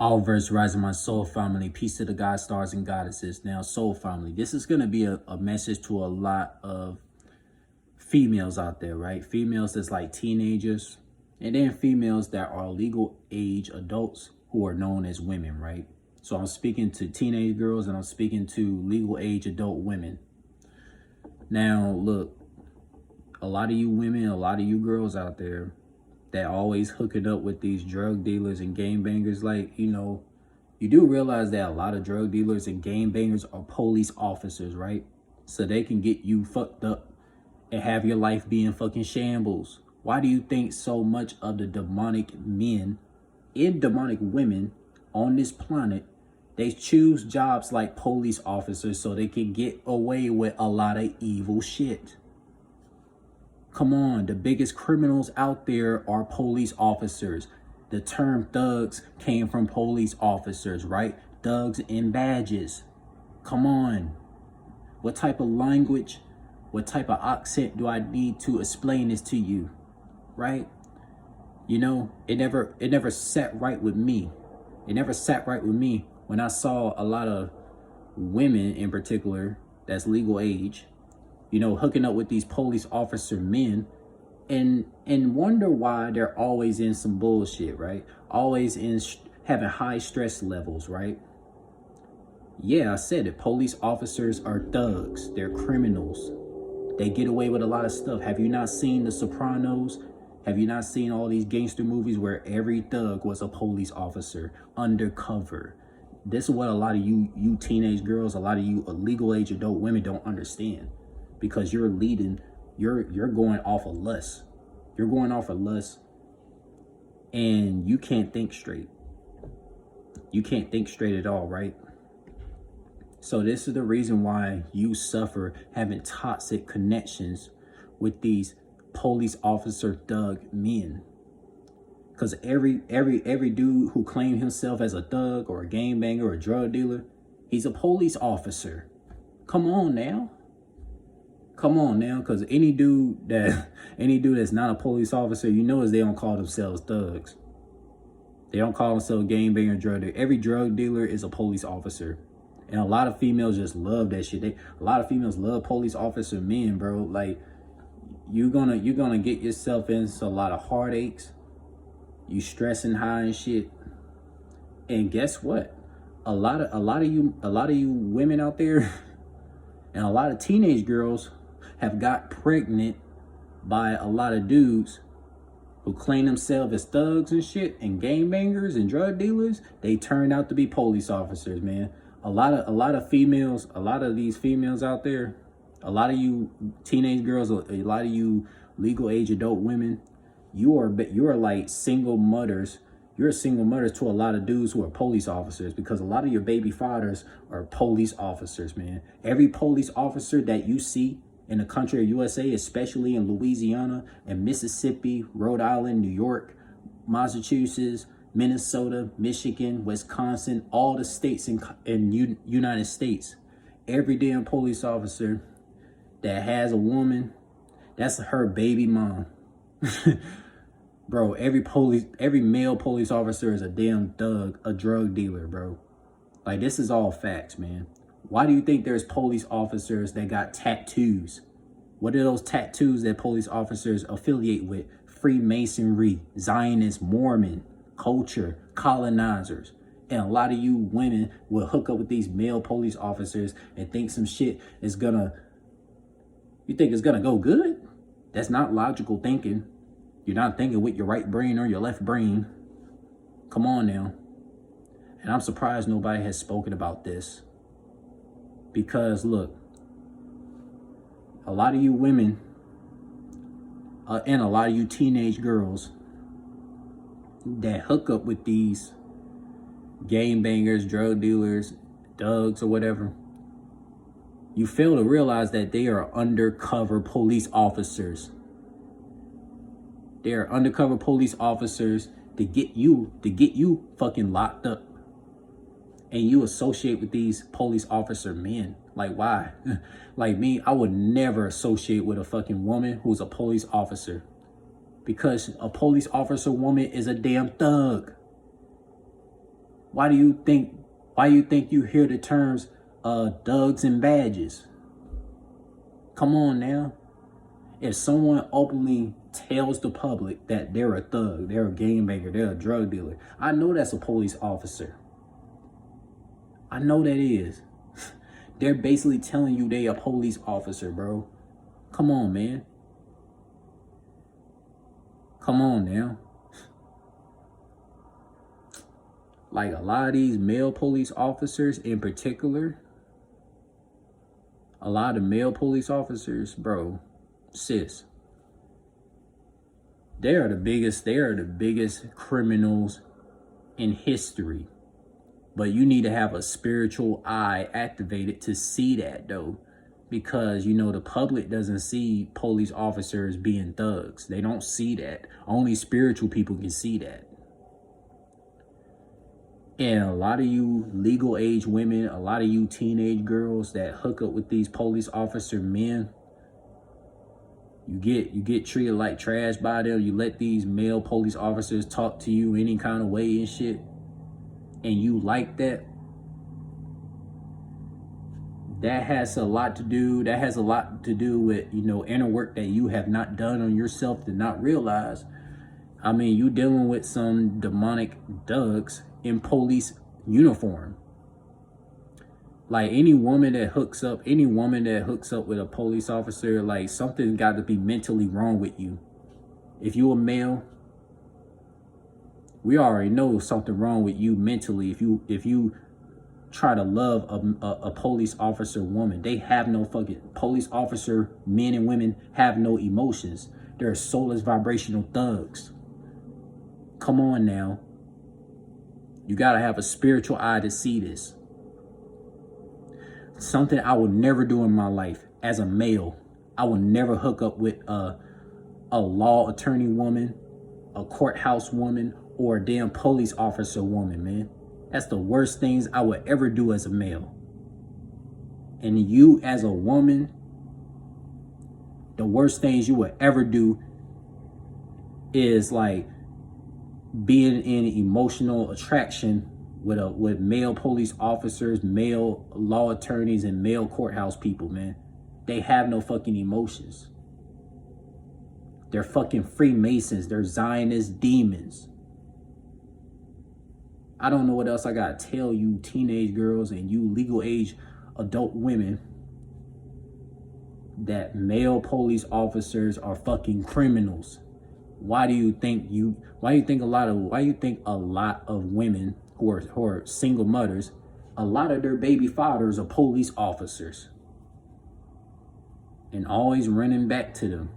All verse rising, my soul family. Peace to the God stars and goddesses. Now, soul family, this is going to be a message to a lot of females out there, right? Females that's like teenagers, and then females that are legal age adults who are known as women, right? So I'm speaking to teenage girls and I'm speaking to legal age adult women. Now, look, a lot of you women, a lot of you girls out there that always hooking up with these drug dealers and game bangers, like, you do realize that a lot of drug dealers and game bangers are police officers, right? So they can get you fucked up and have your life be in fucking shambles. Why do you think so much of the demonic men and demonic women on this planet, they choose jobs like police officers so they can get away with a lot of evil shit? Come on, the biggest criminals out there are police officers. The term thugs came from police officers, right? Thugs in badges. Come on. What type of language, what type of accent do I need to explain this to you, right? It never sat right with me. It never sat right with me when I saw a lot of women in particular that's legal age, hooking up with these police officer men and wonder why they're always in some bullshit, right? Always having high stress levels, right? Yeah, I said it. Police officers are thugs. They're criminals. They get away with a lot of stuff. Have you not seen The Sopranos? Have you not seen all these gangster movies where every thug was a police officer undercover? This is what a lot of you teenage girls, a lot of you legal age adult women don't understand. Because you're going off of lust. You're going off of lust and you can't think straight. You can't think straight at all, right? So this is the reason why you suffer having toxic connections with these police officer thug men. Because every dude who claimed himself as a thug or a game banger or a drug dealer, he's a police officer. Come on now. Come on now, because any dude that's not a police officer, is they don't call themselves thugs. They don't call themselves game banger drug dealer. Every drug dealer is a police officer. And a lot of females just love that shit. A lot of females love police officer men, bro. Like, you're gonna get yourself into a lot of heartaches. You stressing high and shit. And guess what? A lot of you women out there and a lot of teenage girls have got pregnant by a lot of dudes who claim themselves as thugs and shit and game bangers and drug dealers. They turned out to be police officers, man. A lot of females, a lot of these females out there, a lot of you teenage girls, a lot of you legal age adult women, you are like single mothers. You're single mothers to a lot of dudes who are police officers, because a lot of your baby fathers are police officers, man. Every police officer that you see in the country of USA, especially in Louisiana and Mississippi, Rhode Island, New York, Massachusetts, Minnesota, Michigan, Wisconsin, all the states in United States, every damn police officer that has a woman, that's her baby mom. Bro, every male police officer is a damn thug, a drug dealer, bro. Like, this is all facts, man. Why do you think there's police officers that got tattoos? What are those tattoos that police officers affiliate with? Freemasonry, Zionist, Mormon, culture, colonizers. And a lot of you women will hook up with these male police officers and think some shit is you think it's gonna go good? That's not logical thinking. You're not thinking with your right brain or your left brain. Come on now. And I'm surprised nobody has spoken about this. Because look, a lot of you women and a lot of you teenage girls that hook up with these game bangers, drug dealers, thugs or whatever, you fail to realize that they are undercover police officers. They are undercover police officers to get you fucking locked up. And you associate with these police officer men. Like, why? Like me, I would never associate with a fucking woman who's a police officer. Because a police officer woman is a damn thug. Why do you think you hear the terms thugs and badges? Come on now. If someone openly tells the public that they're a thug, they're a gangbanger, they're a drug dealer, I know that's a police officer. I know that is. They're basically telling you they a police officer, bro. Come on, man. Come on now. Like a lot of these male police officers in particular, a lot of male police officers, bro, sis, they are the biggest criminals in history. But you need to have a spiritual eye activated to see that, though. Because, you know, the public doesn't see police officers being thugs. They don't see that. Only spiritual people can see that. And a lot of you legal age women, a lot of you teenage girls that hook up with these police officer men, you get treated like trash by them. You let these male police officers talk to you any kind of way and shit, and you like that. That has a lot to do with, you know, inner work that you have not done on yourself to not realize. I mean, you dealing with some demonic thugs in police uniform. Like any woman that hooks up with a police officer, like something's got to be mentally wrong with you. If you a male, we already know something wrong with you mentally. If you try to love a police officer woman, they have no fucking police officer men and women have no emotions. They're soulless vibrational thugs. Come on now. You gotta have a spiritual eye to see this. Something I would never do in my life as a male. I would never hook up with a law attorney woman, a courthouse woman, or a damn police officer woman, man. That's the worst things I would ever do as a male. And you as a woman, the worst things you would ever do is like being in emotional attraction with male police officers, male law attorneys, and male courthouse people, man. They have no fucking emotions. They're fucking Freemasons. They're Zionist demons. I don't know what else I gotta tell you teenage girls and you legal age adult women, that male police officers are fucking criminals. Why do you think a lot of women who are single mothers, a lot of their baby fathers are police officers, and always running back to them?